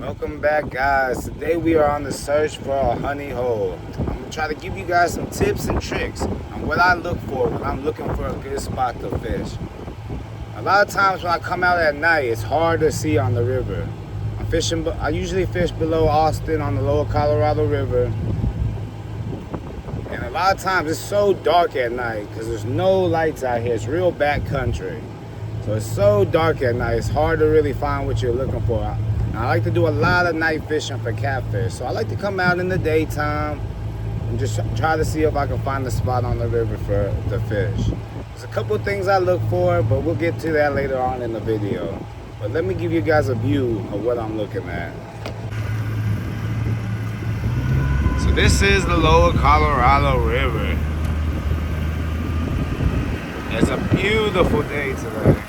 Welcome back, guys. Today we are on the search for a honey hole. I'm gonna try to give you guys some tips and tricks on what I look for when I'm looking for a good spot to fish. A lot of times when I come out at night, it's hard to see on the river. I usually fish below Austin on the lower Colorado River. And a lot of times it's so dark at night because there's no lights out here. It's real backcountry. So it's so dark at night, it's hard to really find what you're looking for. Now, I like to do a lot of night fishing for catfish. So I like to come out in the daytime and just try to see if I can find a spot on the river for the fish. There's a couple things I look for, but we'll get to that later on in the video. But let me give you guys a view of what I'm looking at. So this is the lower Colorado River. It's a beautiful day today.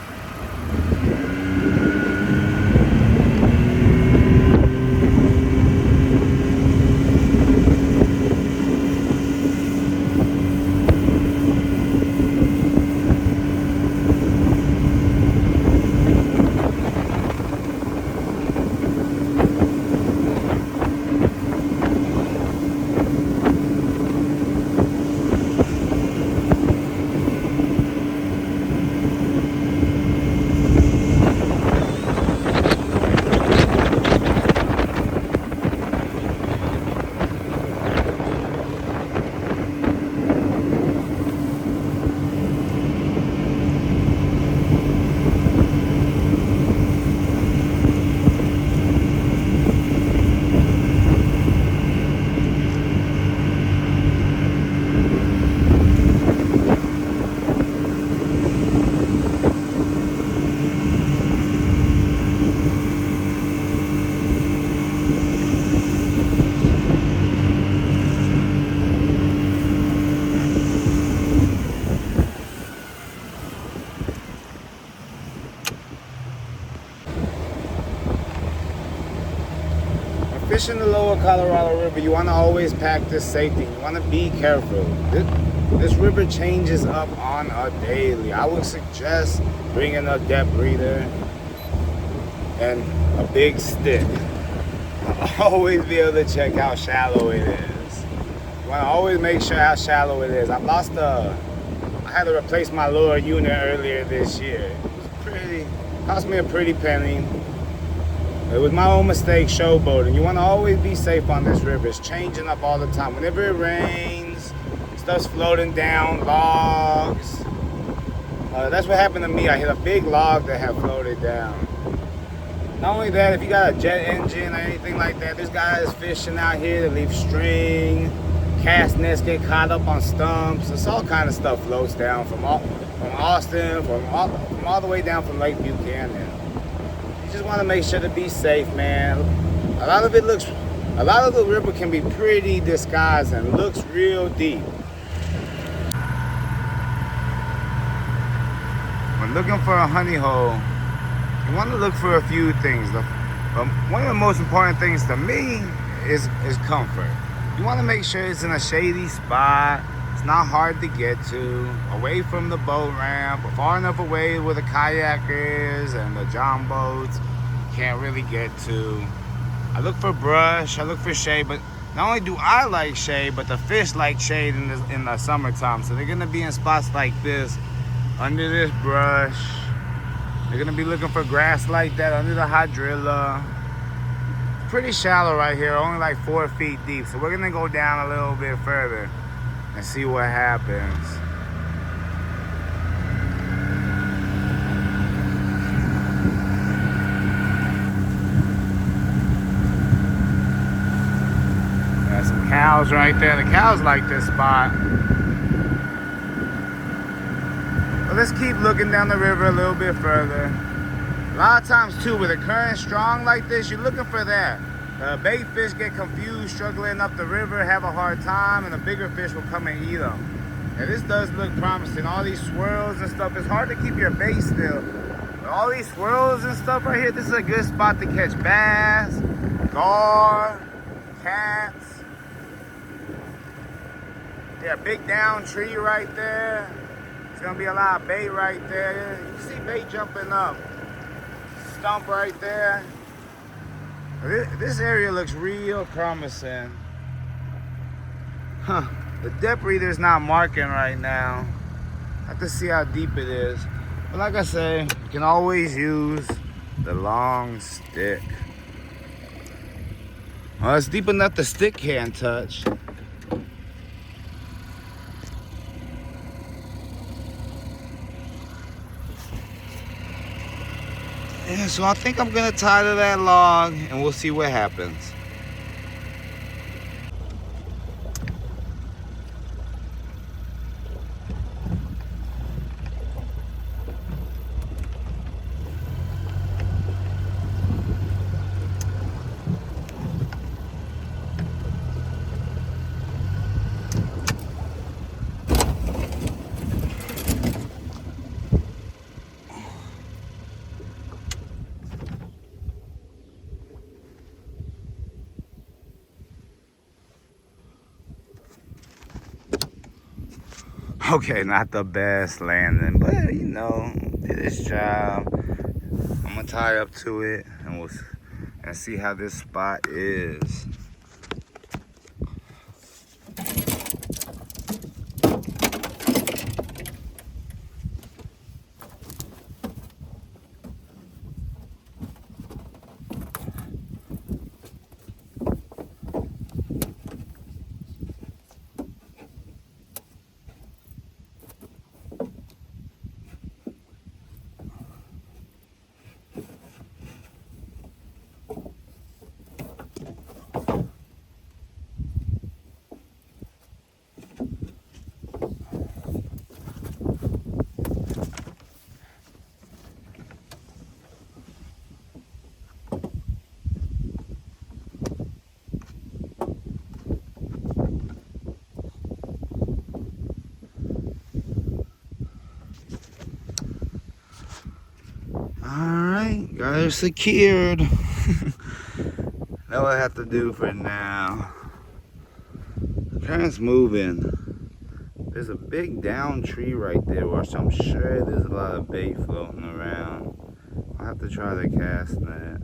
Fishing the lower Colorado River, you want to always practice safety. You want to be careful. This river changes up on a daily. I would suggest bringing a depth reader and a big stick. Always be able to check how shallow it is. You want to always make sure how shallow it is. I had to replace my lure unit earlier this year. It cost me a pretty penny. It was my own mistake showboating. You want to always be safe on this river. It's changing up all the time. Whenever it rains, stuff's floating down, logs. That's what happened to me. I hit a big log that had floated down. Not only that, if you got a jet engine or anything like that, there's guys fishing out here that leave string, cast nets get caught up on stumps. It's all kind of stuff floats down from Austin, from all the way down from Lake Buchanan. Just want to make sure to be safe, man. A lot of the river can be pretty disguised and looks real deep. When looking for a honey hole, you want to look for a few things. One of the most important things to me is comfort. You want to make sure it's in a shady spot. It's not hard to get to, away from the boat ramp, or far enough away where the kayakers and the john boats can't really get to. I look for brush, I look for shade, but not only do I like shade, but the fish like shade in the summertime. So they're gonna be in spots like this, under this brush. They're gonna be looking for grass like that, under the hydrilla. It's pretty shallow right here, only like 4 feet deep. So we're gonna go down a little bit further and see what happens. Got some cows right there. The cows like this spot. But let's keep looking down the river a little bit further. A lot of times too, with the current strong like this, you're looking for that. Bait fish get confused, struggling up the river, have a hard time, and the bigger fish will come and eat them. And this does look promising. All these swirls and stuff. It's hard to keep your bait still. But all these swirls and stuff right here, this is a good spot to catch bass, gar, cats. Yeah, big down tree right there. There's gonna be a lot of bait right there. You see bait jumping up. Stump right there. This area looks real promising. Huh. The depth reader's not marking right now. I have to see how deep it is. But like I say, you can always use the long stick. Well, it's deep enough the stick can't touch. Yeah, so I think I'm gonna tie to that log and we'll see what happens. Okay, not the best landing, but you know, did its job. I'm gonna tie up to it and see how this spot is. Alright, got her secured. That's what I have to do for now. The current's moving. There's a big down tree right there, which I'm sure there's a lot of bait floating around. I'll have to try to cast that.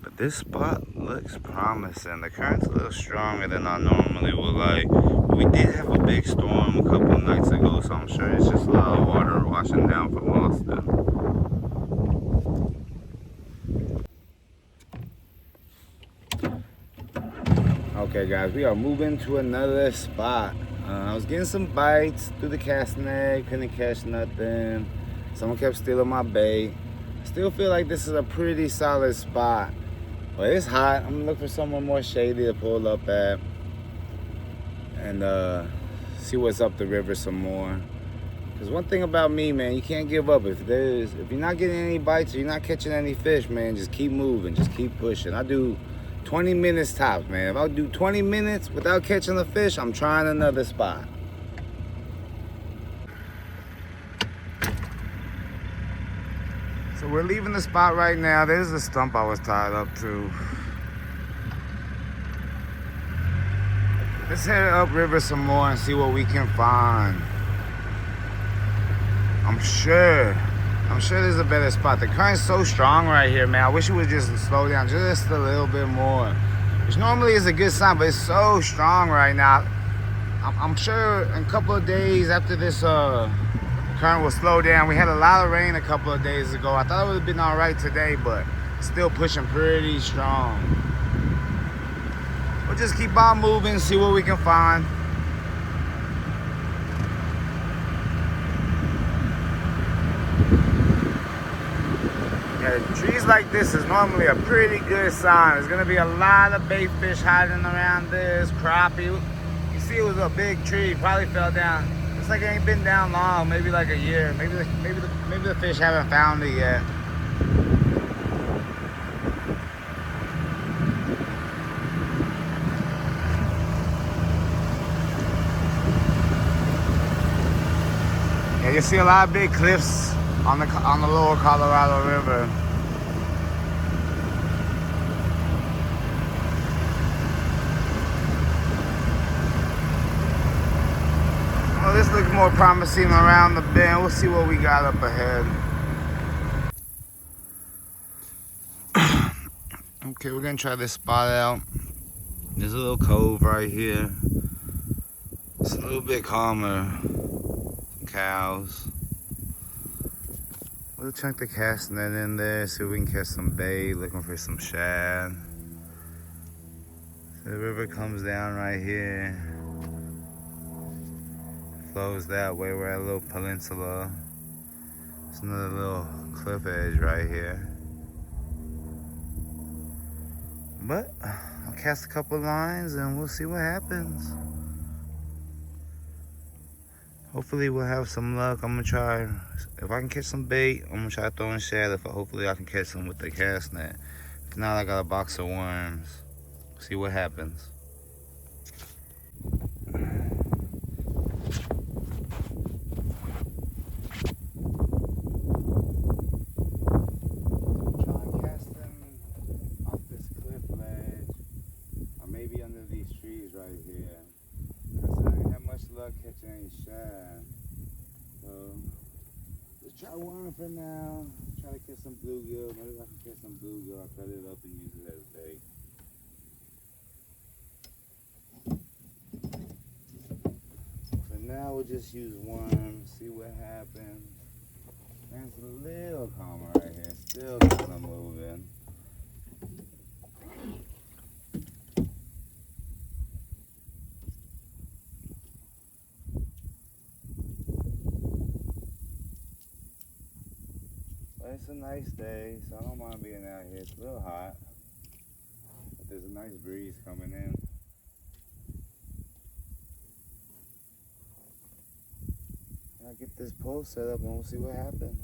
But this spot looks promising. The current's a little stronger than I normally would like. We did have a big storm a couple of nights ago, so I'm sure it's just a lot of water washing down from Austin. Okay guys, we are moving to another spot. I was getting some bites through the casting egg, couldn't catch nothing. Someone kept stealing my bait. Still feel like this is a pretty solid spot, but it's hot. I'm gonna look for somewhere more shady to pull up at and see what's up the river some more. Because one thing about me, man, you can't give up. If you're not getting any bites or you're not catching any fish, man, just keep moving, just keep pushing. I do 20 minutes tops, man. If I do 20 minutes without catching a fish, I'm trying another spot. So we're leaving the spot right now. There's the stump I was tied up to. Let's head upriver some more and see what we can find. I'm sure there's a better spot. The current's so strong right here, man. I wish it would just slow down just a little bit more. Which normally is a good sign, but it's so strong right now. I'm sure in a couple of days after this current will slow down. We had a lot of rain a couple of days ago. I thought it would have been all right today, but still pushing pretty strong. We'll just keep on moving, see what we can find. Yeah, trees like this is normally a pretty good sign. There's gonna be a lot of bait fish hiding around this, crappie. You see it was a big tree, probably fell down. Looks like it ain't been down long, maybe like a year. Maybe the fish haven't found it yet. Yeah, you see a lot of big cliffs on the lower Colorado River. Well, this looks more promising around the bend. We'll see what we got up ahead. Okay, we're gonna try this spot out. There's a little cove right here. It's a little bit calmer. Cows. We'll chunk the cast net in there, see if we can catch some bait, looking for some shad. So the river comes down right here. Flows that way. We're at a little peninsula. There's another little cliff edge right here. But I'll cast a couple lines and we'll see what happens. Hopefully we'll have some luck. I'm gonna try, if I can catch some bait, I'm gonna try throwing shad. Hopefully I can catch some with the cast net. If not, I got a box of worms. See what happens. Catching any shad. So let's try one for now. Try to catch some bluegill. Maybe if I can catch some bluegill, I'll cut it up and use it as bait. For now we'll just use worms, see what happens. And it's a little calmer right here. Still kind of moving. It's a nice day, so I don't mind being out here. It's a little hot, but there's a nice breeze coming in. I'll get this pole set up and we'll see what happens.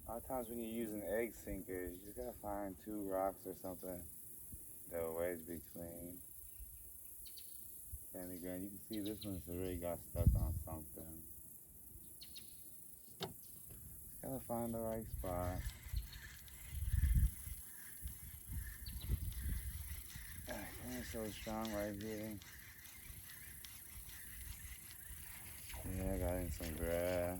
A lot of times when you're using egg sinkers, you just gotta find two rocks or something to wedge between. And again, you can see this one's already got stuck on something. Just gotta find the right spot. It's so strong right here. Yeah, I got in some grass.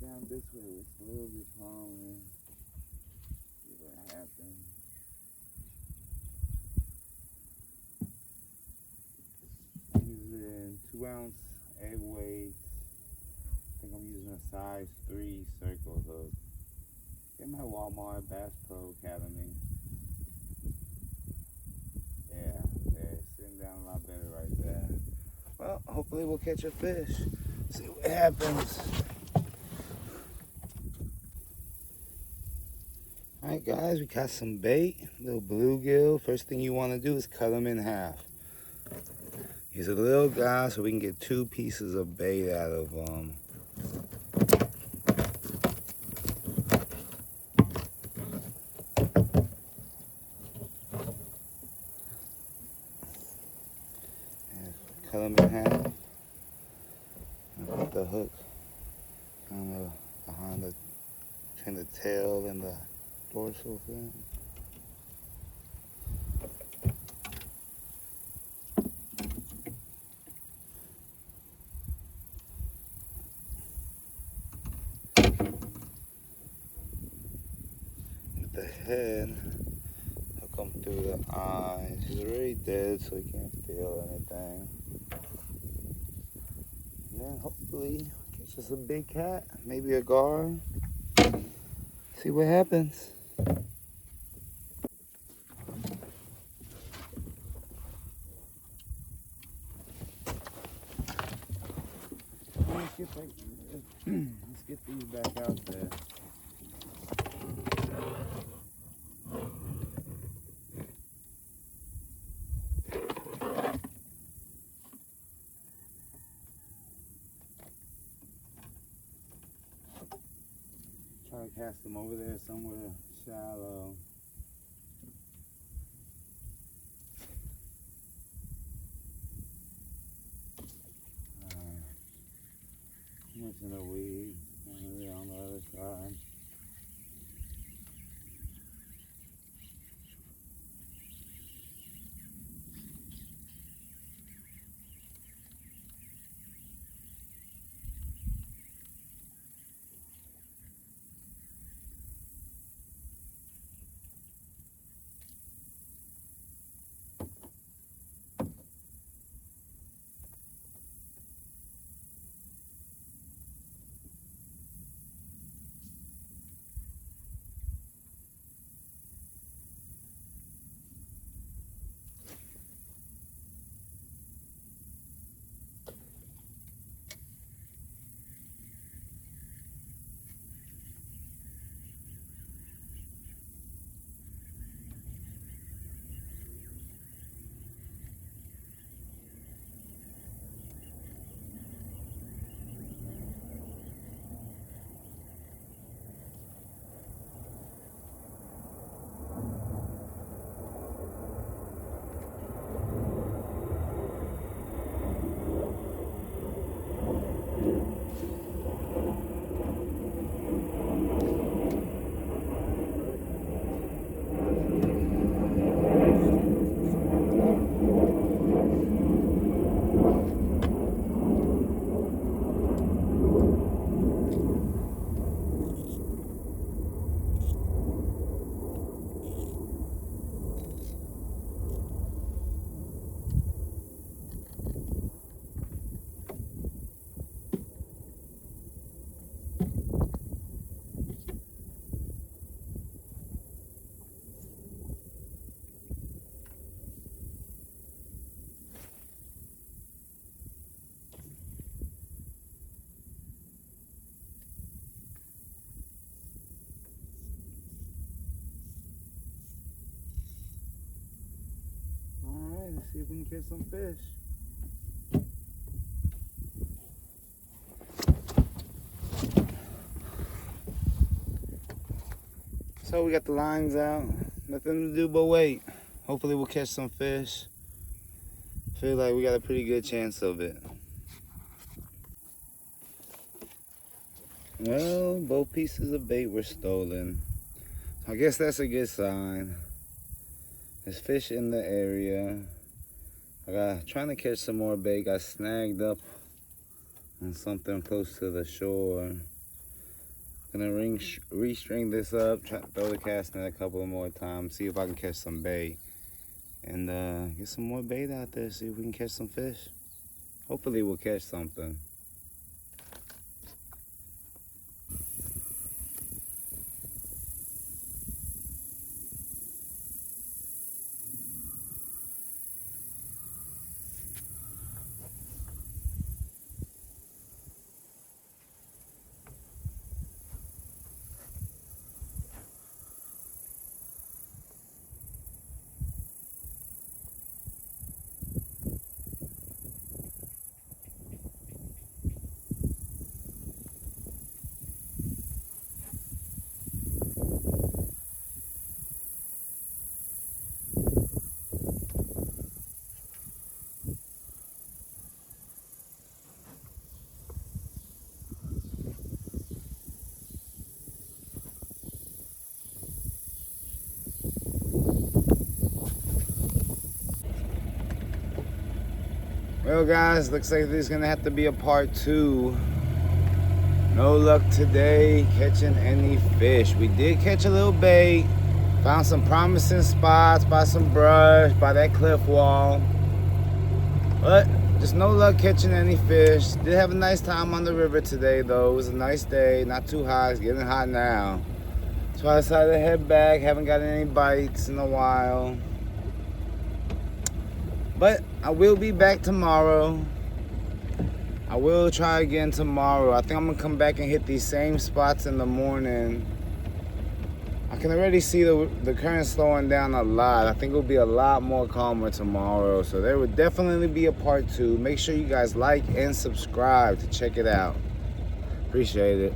Down this way, it's a little bit calmer. See what happens. I'm using 2-ounce egg weights. I think I'm using a size 3 circle hook. Get my Walmart Bass Pro Academy. Yeah, they're sitting down a lot better right there. Well, hopefully we'll catch a fish. See what happens. Alright guys, we got some bait, little bluegill. First thing you want to do is cut them in half. He's a little guy, so we can get 2 pieces of bait out of him. Cut them in half. And put the hook kind of behind the between the tail and the dorsal fin. With the head, he'll come through the eyes. He's already dead, so he can't feel anything. And then hopefully catch us a big cat, maybe a gar. See what happens. Let's get these back out there. Try to cast them over there somewhere shallow. Too much in the weeds. On the other side. Let's see if we can catch some fish. So we got the lines out. Nothing to do but wait. Hopefully we'll catch some fish. Feel like we got a pretty good chance of it. Well, both pieces of bait were stolen. I guess that's a good sign. There's fish in the area. I got trying to catch some more bait. Got snagged up on something close to the shore. Gonna restring this up, try to throw the cast net a couple of more times, see if I can catch some bait. And get some more bait out there, see if we can catch some fish. Hopefully we'll catch something. Well guys, looks like there's gonna have to be a part 2. No luck today catching any fish. We did catch a little bait. Found some promising spots by some brush, by that cliff wall. But just no luck catching any fish. Did have a nice time on the river today though. It was a nice day, not too hot, it's getting hot now. So I decided to head back. Haven't gotten any bites in a while. But I will be back tomorrow. I will try again tomorrow. I think I'm gonna come back and hit these same spots in the morning. I can already see the current slowing down a lot. I think it'll be a lot more calmer tomorrow. So there will definitely be a part 2. Make sure you guys like and subscribe to check it out. Appreciate it.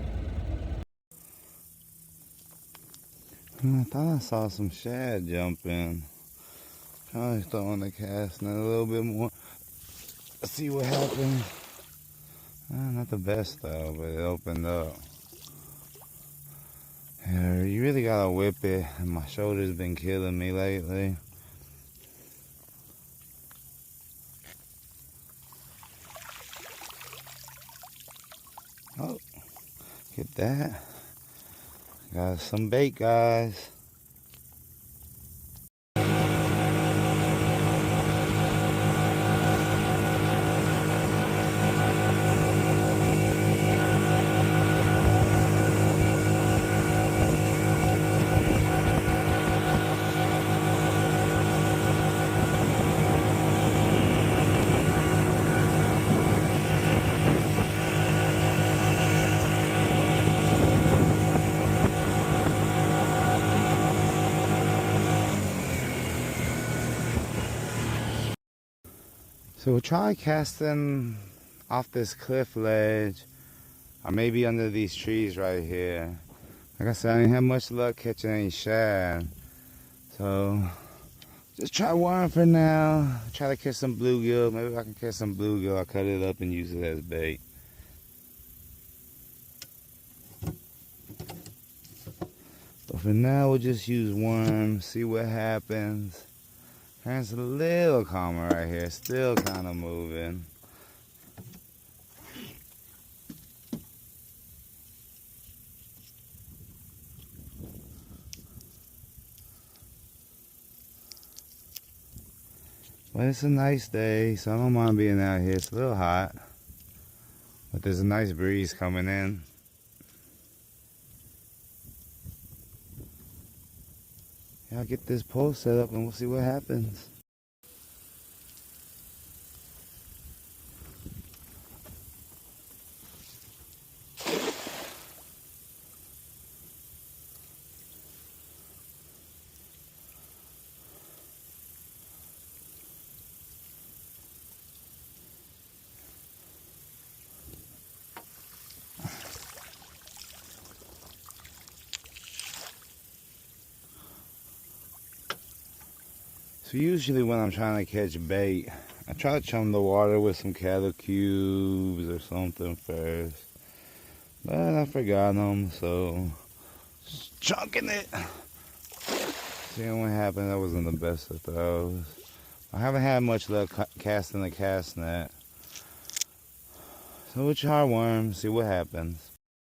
I thought I saw some shad jumping. Trying to throw on the cast net a little bit more. Let's see what happens. Not the best though, but it opened up. Yeah, you really gotta whip it, and my shoulder's been killing me lately. Oh, get that. Got some bait, guys. So we'll try casting off this cliff ledge, or maybe under these trees right here. Like I said, I didn't have much luck catching any shad. So just try one for now. Try to catch some bluegill. Maybe if I can catch some bluegill, I'll cut it up and use it as bait. But for now, we'll just use worms, see what happens. It's a little calmer right here, still kind of moving. But it's a nice day, so I don't mind being out here. It's a little hot, but there's a nice breeze coming in. Yeah, I'll get this pole set up and we'll see what happens. So usually when I'm trying to catch bait, I try to chum the water with some cattle cubes or something first. But I forgot them, so just chunking it. Seeing what happened, that wasn't the best of throws. I haven't had much luck casting the cast net. So we'll try worms, see what happens.